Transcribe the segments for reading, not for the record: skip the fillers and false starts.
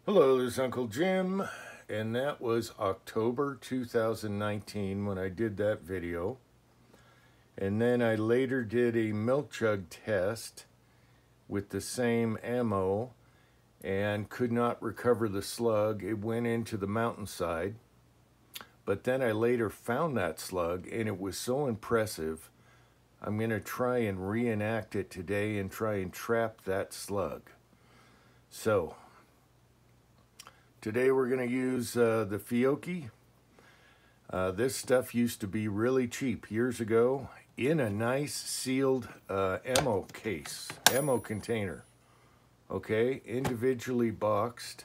Hello, this is Uncle Jim, and that was October 2019 when I did that video. And then I later did a milk jug test with the same ammo and could not recover the slug. It went into the mountainside, but then I later found that slug and it was so impressive. I'm going to try and reenact it today and try and trap that slug. So today we're going to use the Fiocchi. This stuff used to be really cheap years ago in a nice sealed ammo case, ammo container. Okay, individually boxed,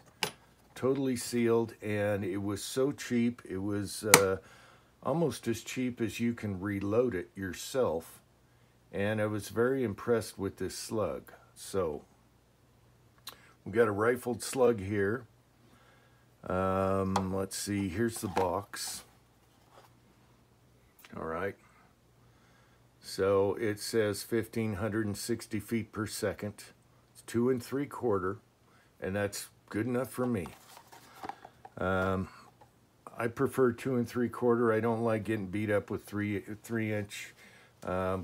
totally sealed, and it was so cheap. It was almost as cheap as you can reload it yourself. And I was very impressed with this slug. So we got a rifled slug here. Let's see, here's the box. All right. So it says 1,560 feet per second. It's 2 3/4, and that's good enough for me. I prefer 2 3/4. I don't like getting beat up with 3-inch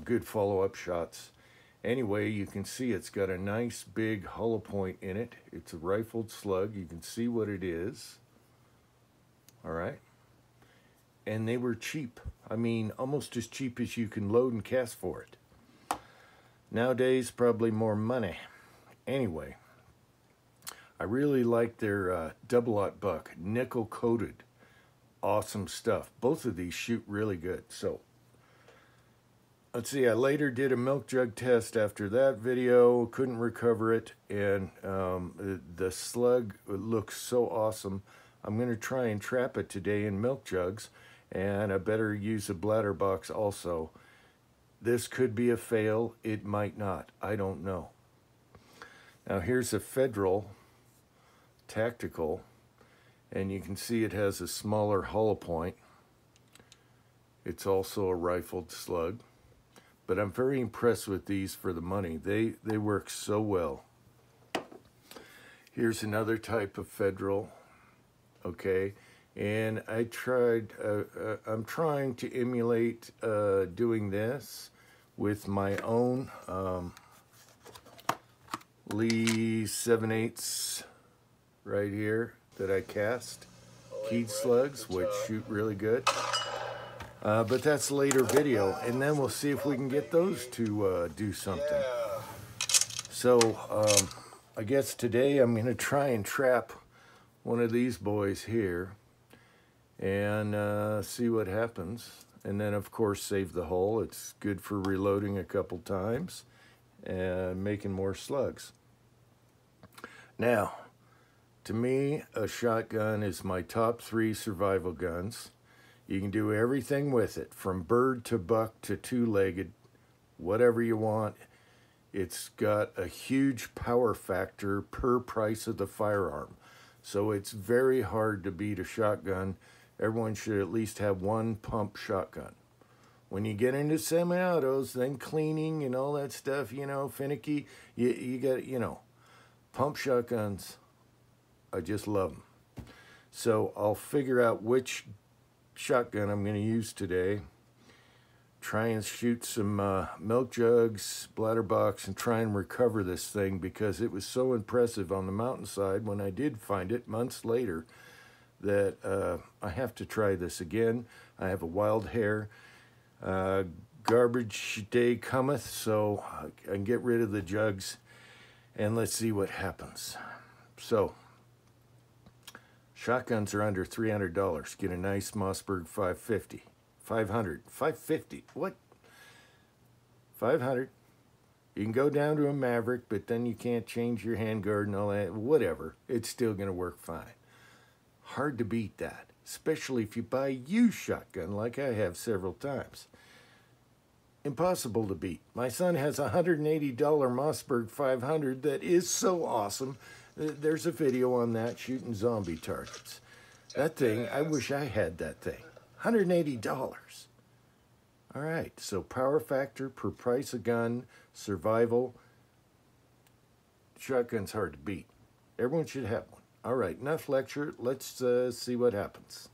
good follow-up shots. Anyway, you can see it's got a nice big hollow point in it. It's a rifled slug. You can see what it is. All right. And they were cheap. I mean, almost as cheap as you can load and cast for it. Nowadays, probably more money. Anyway, I really like their double-aught buck, nickel-coated. Awesome stuff. Both of these shoot really good. So let's see, I later did a milk jug test after that video, couldn't recover it, and the slug looks so awesome. I'm going to try and trap it today in milk jugs, and I better use a bladder box also. This could be a fail, it might not, I don't know. Now here's a Federal Tactical, and you can see it has a smaller hollow point. It's also a rifled slug. But I'm very impressed with these for the money. They work so well. Here's another type of Federal. Okay, and I'm trying to emulate doing this with my own Lee 7/8 right here that I cast. Keyed slugs, which shoot really good. But that's a later video, and then we'll see if we can get those to do something. So I guess today I'm going to try and trap one of these boys here and see what happens. And then, of course, save the hull. It's good for reloading a couple times and making more slugs. Now, to me, a shotgun is my top 3 survival guns. You can do everything with it, from bird to buck to 2-legged, whatever you want. It's got a huge power factor per price of the firearm. So it's very hard to beat a shotgun. Everyone should at least have one pump shotgun. When you get into semi-autos, then cleaning and all that stuff, you know, finicky, you got, you know, pump shotguns, I just love them. So I'll figure out which shotgun I'm going to use today. Try and shoot some milk jugs, bladder box, and try and recover this thing because it was so impressive on the mountainside when I did find it months later that I have to try this again. I have a wild hair. Garbage day cometh, so I can get rid of the jugs and let's see what happens. So, shotguns are under $300. Get a nice Mossberg 550. 500. 550. What? 500. You can go down to a Maverick, but then you can't change your handguard and all that. Whatever. It's still going to work fine. Hard to beat that, especially if you buy a used shotgun like I have several times. Impossible to beat. My son has a $180 Mossberg 500 that is so awesome. There's a video on that shooting zombie targets. That thing, I wish I had that thing. $180. All right, so power factor per price of gun, survival. Shotgun's hard to beat. Everyone should have one. All right, enough lecture. Let's see what happens.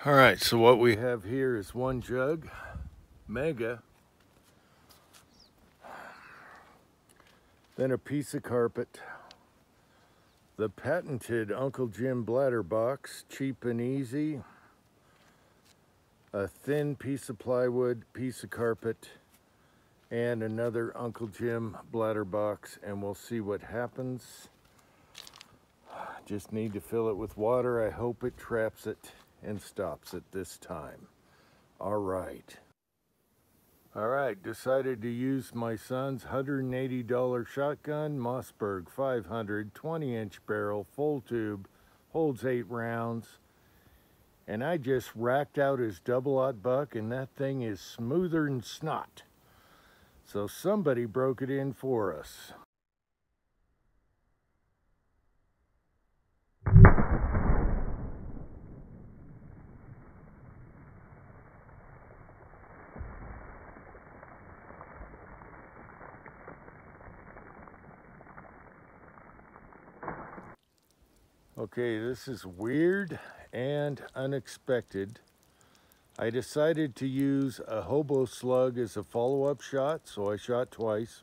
All right, so what we have here is one jug, mega, then a piece of carpet, the patented Uncle Jim bladder box, cheap and easy, a thin piece of plywood, piece of carpet, and another Uncle Jim bladder box, and we'll see what happens. Just need to fill it with water. I hope it traps it and stops it this time. All right. All right, decided to use my son's $180 shotgun, Mossberg 500, 20-inch barrel, full tube, holds 8 rounds. And I just racked out his double-aught buck, and that thing is smoother than snot. So somebody broke it in for us. Okay, this is weird and unexpected. I decided to use a hobo slug as a follow-up shot, so I shot twice.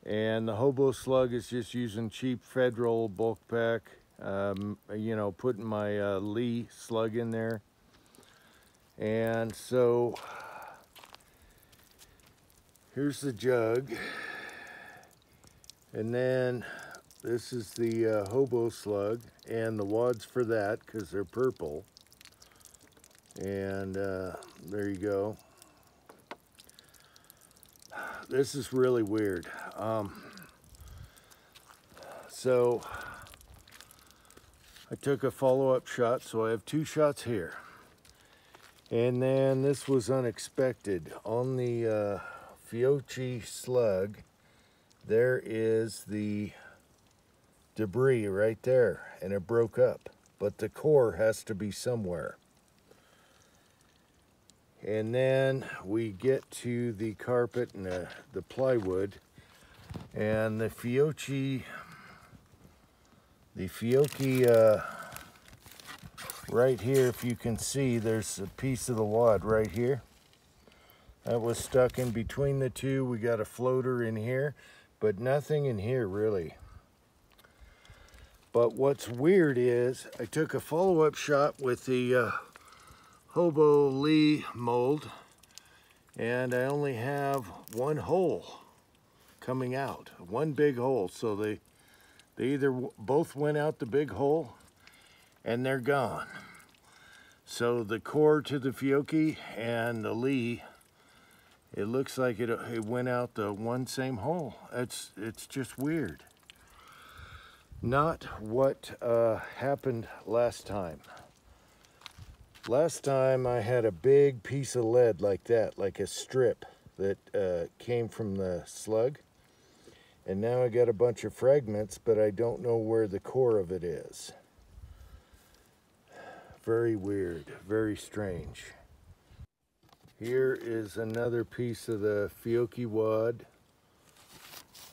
And the hobo slug is just using cheap Federal bulk pack, you know, putting my Lee slug in there. And so, here's the jug. And then this is the hobo slug and the wads for that because they're purple. And there you go. This is really weird. So I took a follow-up shot, so I have 2 shots here. And then this was unexpected. On the Fiocchi slug, there is the debris right there, and it broke up. But the core has to be somewhere. And then we get to the carpet and the plywood, and the Fiocchi right here, if you can see, there's a piece of the wad right here. That was stuck in between the two. We got a floater in here, but nothing in here really. But what's weird is I took a follow-up shot with the Hobo Lee mold, and I only have one hole coming out, one big hole. So they either both went out the big hole and they're gone. So the core to the Fiocchi and the Lee, it looks like it went out the one same hole. It's just weird. Not what happened last time. Last time I had a big piece of lead like that, like a strip that came from the slug. And now I got a bunch of fragments, but I don't know where the core of it is. Very weird, very strange. Here is another piece of the Fiocchi wad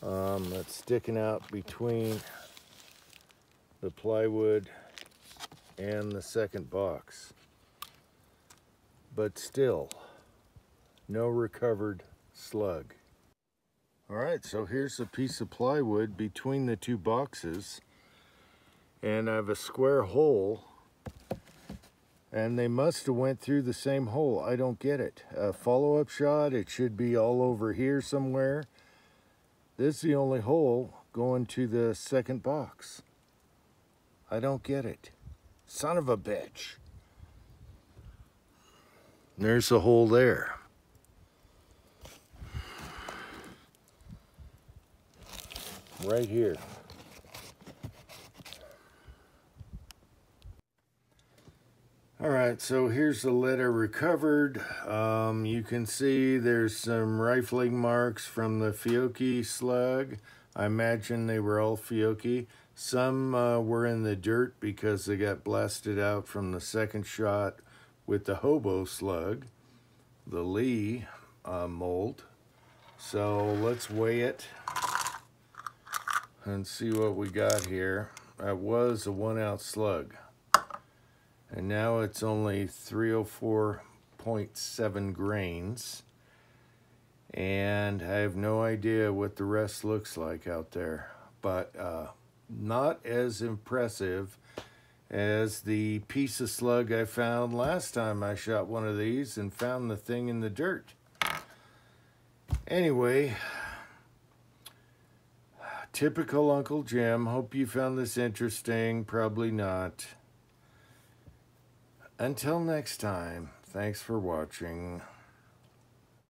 that's sticking out between the plywood and the second box. But still, no recovered slug. Alright, so here's a piece of plywood between the two boxes, and I have a square hole, and they must have went through the same hole. I don't get it. A follow-up shot, it should be all over here somewhere. This is the only hole going to the second box. I don't get it. Son of a bitch. There's a hole there. Right here. Alright, so here's the lead I recovered. You can see there's some rifling marks from the Fiocchi slug. I imagine they were all Fiocchi. Some were in the dirt because they got blasted out from the second shot with the hobo slug, the Lee mold. So let's weigh it and see what we got here. That was a 1 ounce slug, and now it's only 304.7 grains, and I have no idea what the rest looks like out there, but not as impressive as the piece of slug I found last time I shot one of these and found the thing in the dirt. Anyway, typical Uncle Jim. Hope you found this interesting. Probably not. Until next time, thanks for watching.